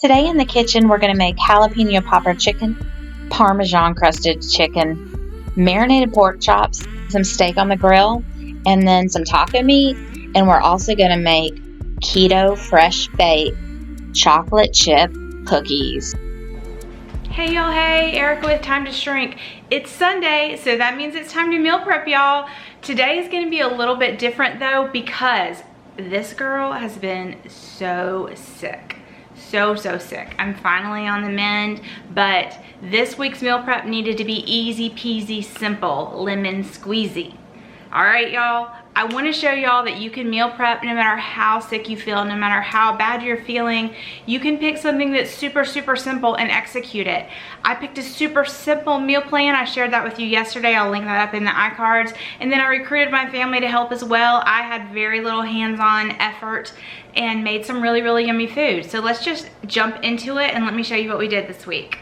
Today in the kitchen, we're going to make jalapeno popper chicken, Parmesan crusted chicken, marinated pork chops, some steak on the grill, and then some taco meat. And we're also going to make keto fresh baked chocolate chip cookies. Hey y'all, hey, Erica with Time to Shrink. It's Sunday, so that means it's time to meal prep, y'all. Today is gonna be a little bit different though, because this girl has been so sick. So sick. I'm finally on the mend, but this week's meal prep needed to be easy peasy simple, lemon squeezy. All right, y'all, I want to show y'all that you can meal prep no matter how sick you feel, no matter how bad you're feeling. You can pick something that's super simple and execute it. I picked a super simple meal plan. I shared that with you yesterday. I'll link that up in the iCards. And then I recruited my family to help as well. I had very little hands-on effort and made some really yummy food. So let's just jump into it and let me show you what we did this week.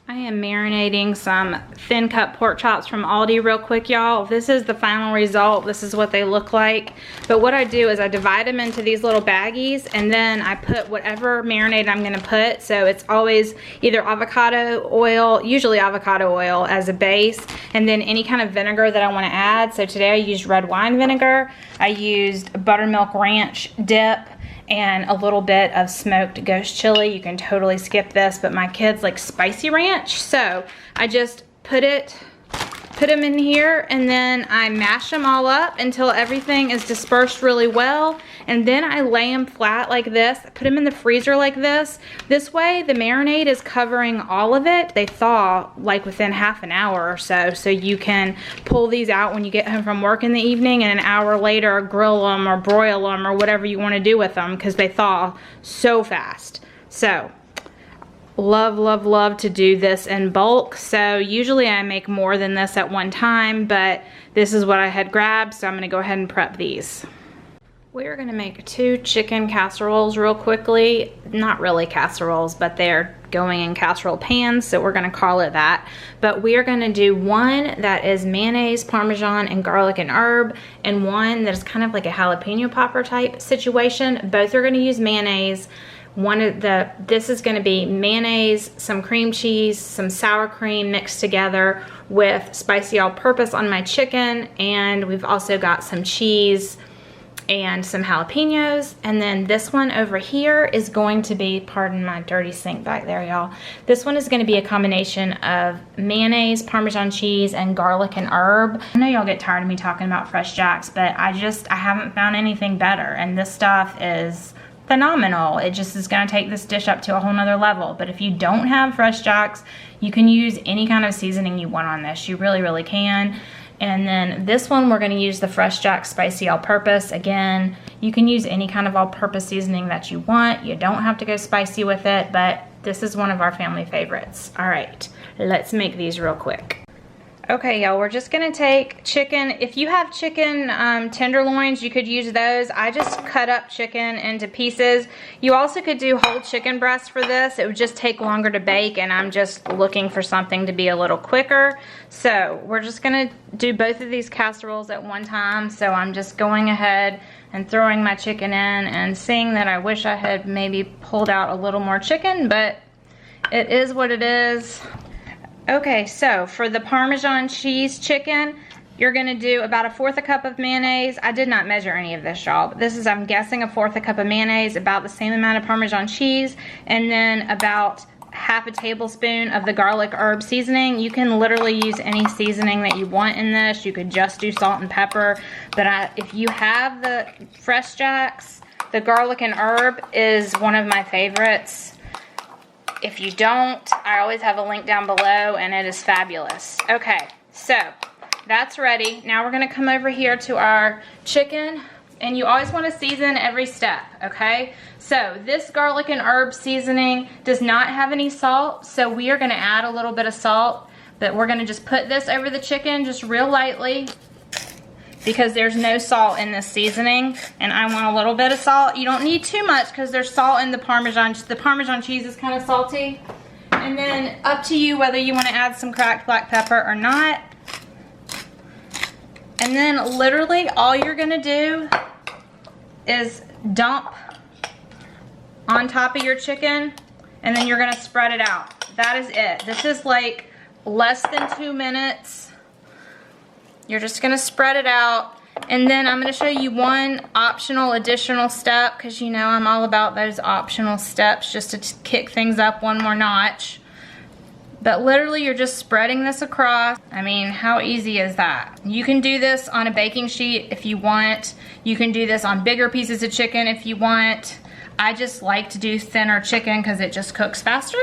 I am marinating some thin cut pork chops from Aldi real quick, y'all. This is the final result. This is what they look like. But what I do is I divide them into these little baggies, and then I put whatever marinade I'm gonna put. So it's always either avocado oil, usually avocado oil as a base, and then any kind of vinegar that I wanna add. So today I used red wine vinegar. I used buttermilk ranch dip, and a little bit of smoked ghost chili. You can totally skip this, but my kids like spicy ranch. So I just put them in here, and then I mash them all up until everything is dispersed really well. And then I lay them flat like this, put them in the freezer like this. This way the marinade is covering all of it. They thaw like within half an hour or so. So you can pull these out when you get home from work in the evening, and an hour later grill them or broil them or whatever you want to do with them, because they thaw so fast. So love to do this in bulk. So usually I make more than this at one time, but this is what I had grabbed, so I'm gonna go ahead and prep these. We're gonna make 2 chicken casseroles real quickly. Not really casseroles, but they're going in casserole pans, so we're gonna call it that. But we are gonna do one that is mayonnaise, Parmesan, and garlic and herb, and one that is kind of like a jalapeno popper type situation. Both are gonna use mayonnaise. This is gonna be mayonnaise, some cream cheese, some sour cream mixed together with spicy all-purpose on my chicken, and we've also got some cheese and some jalapenos. And then this one over here is going to be, pardon my dirty sink back there, y'all. This one is gonna be a combination of mayonnaise, Parmesan cheese, and garlic and herb. I know y'all get tired of me talking about Fresh Jacks, but I haven't found anything better, and this stuff is phenomenal. It just is gonna take this dish up to a whole nother level. But if you don't have Fresh Jacks, you can use any kind of seasoning you want on this. You really can. And then this one, we're gonna use the Fresh Jack Spicy All-Purpose. Again, you can use any kind of all-purpose seasoning that you want. You don't have to go spicy with it, but this is one of our family favorites. All right, let's make these real quick. Okay, y'all, we're just gonna take chicken. If you have chicken tenderloins, you could use those. I just cut up chicken into pieces. You also could do whole chicken breast for this. It would just take longer to bake, and I'm just looking for something to be a little quicker. So we're just gonna do both of these casseroles at one time. So I'm just going ahead and throwing my chicken in, and seeing that I wish I had maybe pulled out a little more chicken, but it is what it is. Okay, so for the Parmesan cheese chicken, you're gonna do about 1/4 cup of mayonnaise. I did not measure any of this, y'all, but this is, I'm guessing, 1/4 cup of mayonnaise, about the same amount of Parmesan cheese, and then about 1/2 tablespoon of the garlic herb seasoning. You can literally use any seasoning that you want in this. You could just do salt and pepper, but if you have the Fresh Jacks, the garlic and herb is one of my favorites. If you don't, I always have a link down below, and it is fabulous. Okay, so that's ready. Now we're gonna come over here to our chicken, and you always wanna season every step, okay? So this garlic and herb seasoning does not have any salt, so we are gonna add a little bit of salt, but we're gonna just put this over the chicken just real lightly, because there's no salt in this seasoning, and I want a little bit of salt. You don't need too much because there's salt in the Parmesan. The Parmesan cheese is kind of salty. And then up to you whether you want to add some cracked black pepper or not. And then literally all you're gonna do is dump on top of your chicken and then you're gonna spread it out. That is it. This is like less than 2 minutes. You're just gonna spread it out. And then I'm gonna show you one optional additional step, because you know I'm all about those optional steps just to kick things up one more notch. But literally you're just spreading this across. I mean, how easy is that? You can do this on a baking sheet if you want. You can do this on bigger pieces of chicken if you want. I just like to do thinner chicken because it just cooks faster.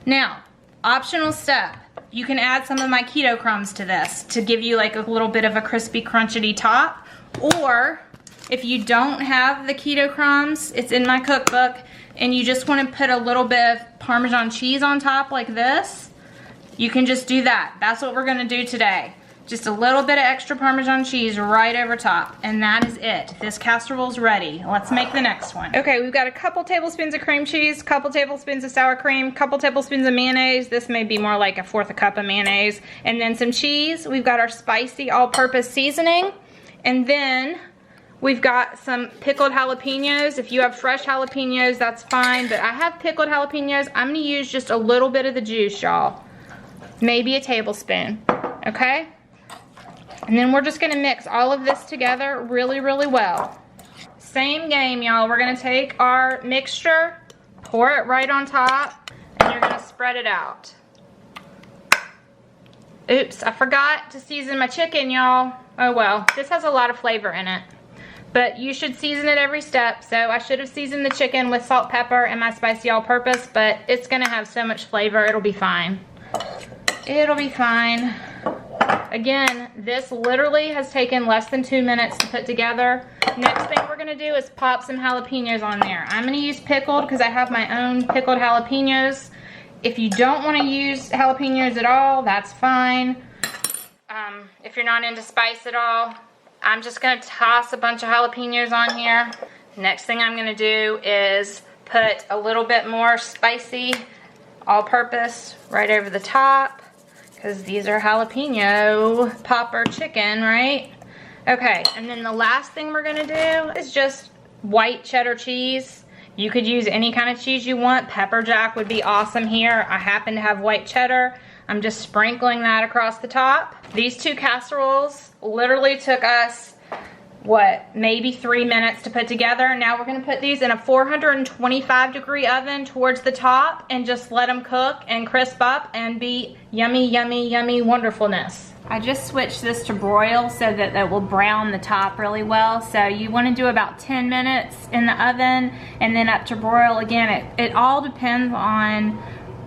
Now, optional step. You can add some of my keto crumbs to this to give you like a little bit of a crispy, crunchety top. Or if you don't have the keto crumbs, it's in my cookbook, and you just want to put a little bit of Parmesan cheese on top like this, you can just do that. That's what we're going to do today. Just a little bit of extra Parmesan cheese right over top, and that is it. This casserole's ready. Let's make the next one. Okay, we've got a couple tablespoons of cream cheese, couple tablespoons of sour cream, couple tablespoons of mayonnaise. This may be more like a 1/4 cup of mayonnaise, and then some cheese. We've got our spicy all-purpose seasoning, and then we've got some pickled jalapenos. If you have fresh jalapenos, that's fine, but I have pickled jalapenos. I'm gonna use just a little bit of the juice, y'all. Maybe a tablespoon, okay? And then we're just gonna mix all of this together really, really well. Same game, y'all. We're gonna take our mixture, pour it right on top, and you're gonna spread it out. Oops, I forgot to season my chicken, y'all. Oh well, this has a lot of flavor in it. But you should season it every step. So I should have seasoned the chicken with salt, pepper, and my spicy all-purpose, but it's gonna have so much flavor, it'll be fine. It'll be fine. Again, this literally has taken less than 2 minutes to put together. Next thing we're gonna do is pop some jalapenos on there. I'm gonna use pickled because I have my own pickled jalapenos. If you don't wanna use jalapenos at all, that's fine. If you're not into spice at all, I'm just gonna toss a bunch of jalapenos on here. Next thing I'm gonna do is put a little bit more spicy all-purpose right over the top, because these are jalapeno popper chicken, right? Okay, and then the last thing we're gonna do is just white cheddar cheese. You could use any kind of cheese you want. Pepper jack would be awesome here. I happen to have white cheddar. I'm just sprinkling that across the top. These two casseroles literally took us, what, maybe 3 minutes to put together. Now we're gonna put these in a 425-degree oven towards the top and just let them cook and crisp up and be yummy, yummy, yummy wonderfulness. I just switched this to broil so that it will brown the top really well. So you wanna do about 10 minutes in the oven and then up to broil. Again, it all depends on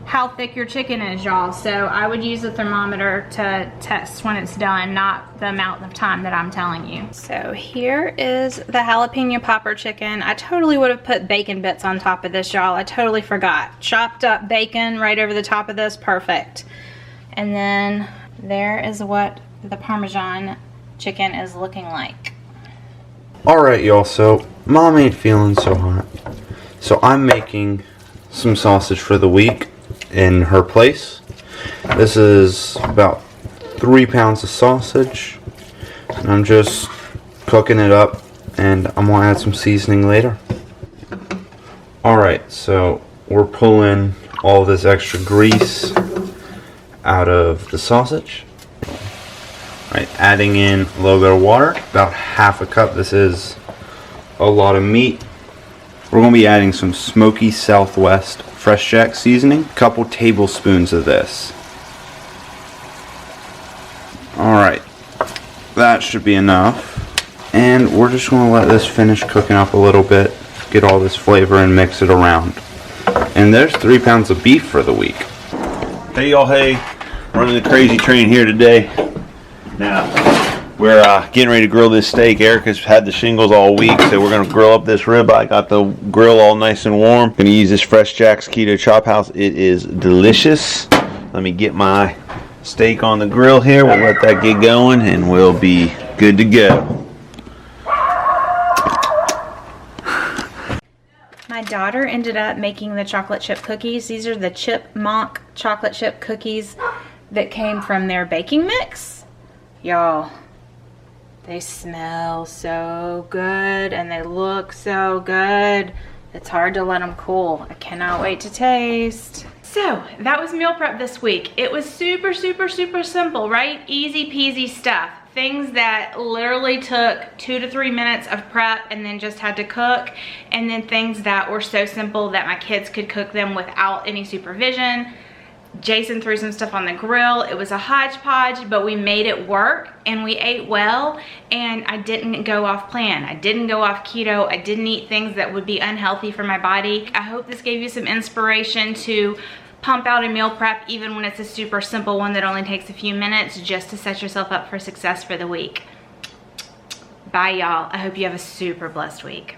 how thick your chicken is, y'all. So I would use a thermometer to test when it's done, not the amount of time that I'm telling you. So here is the jalapeno popper chicken. I totally would have put bacon bits on top of this, y'all. I totally forgot. Chopped up bacon right over the top of this, perfect. And then there is what the Parmesan chicken is looking like. Alright, y'all, so Mom ain't feeling so hot. So I'm making some sausage for the week in her place. This is about 3 pounds of sausage, and I'm just cooking it up, and I'm gonna add some seasoning later. Alright, so we're pulling all this extra grease out of the sausage. Alright, adding in a little bit of water, about 1/2 cup. This is a lot of meat. We're going to be adding some Smoky Southwest Fresh Jack seasoning, a couple tablespoons of this. Alright, that should be enough. And we're just going to let this finish cooking up a little bit, get all this flavor and mix it around. And there's 3 pounds of beef for the week. Hey y'all, hey, running the crazy train here today. Now, we're getting ready to grill this steak. Erica's had the shingles all week, so we're going to grill up this ribeye. Got the grill all nice and warm. Going to use this Fresh Jack's Keto Chop House. It is delicious. Let me get my steak on the grill here. We'll let that get going, and we'll be good to go. My daughter ended up making the chocolate chip cookies. These are the Chipmonk Chocolate Chip cookies that came from their baking mix. Y'all, they smell so good and they look so good. It's hard to let them cool. I cannot wait to taste. So that was meal prep this week. It was super, super, super simple, right? Easy peasy stuff. Things that literally took 2 to 3 minutes of prep and then just had to cook. And then things that were so simple that my kids could cook them without any supervision. Jason threw some stuff on the grill. It was a hodgepodge, but we made it work and we ate well, and I didn't go off plan. I didn't go off keto. I didn't eat things that would be unhealthy for my body. I hope this gave you some inspiration to pump out a meal prep, even when it's a super simple one that only takes a few minutes, just to set yourself up for success for the week. Bye, y'all. I hope you have a super blessed week.